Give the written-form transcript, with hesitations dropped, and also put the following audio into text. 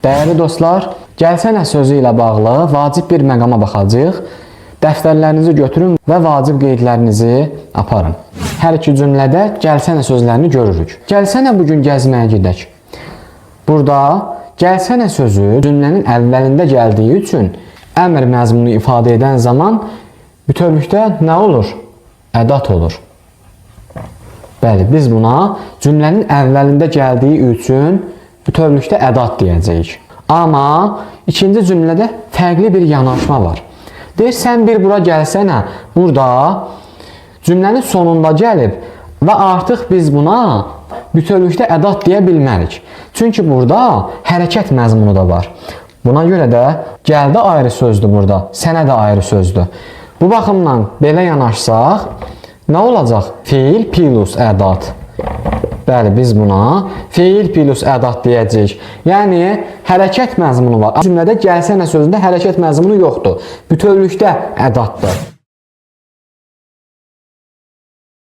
Dəyərli dostlar, gəlsənə sözü ilə bağlı vacib bir məqama baxacağıq. Dəftərlərinizi götürün və vacib qeydlərinizi aparın. Hər iki cümlədə gəlsənə sözlərini görürük. Gəlsənə bugün gəzməyə gedək. Burada gəlsənə sözü cümlənin əvvəlində gəldiyi üçün əmr məzmunu ifadə edən zaman bütövlükdə nə olur? Ədat olur. Bəli, biz buna cümlənin əvvəlində gəldiyi üçün bütövlükdə ədat deyəcəyik. Amma ikinci cümlədə fərqli bir yanaşma var. Deyir, sən bir bura gəlsənə, burada cümlənin sonunda gəlib və artıq biz buna bütövlükdə ədat deyə bilmərik. Çünki burada hərəkət məzmunu da var. Buna görə də gəldə ayrı sözdür burada, sənə də ayrı sözdür. Bu baxımdan belə yanaşsaq, nə olacaq? Fiil plus ədat. Bəli, biz buna fiil plus ədat deyəcəyik. Yəni, hərəkət məzmunu var. Cümlədə gəlsənə sözündə hərəkət məzmunu yoxdur. Bütövlükdə ədatdır.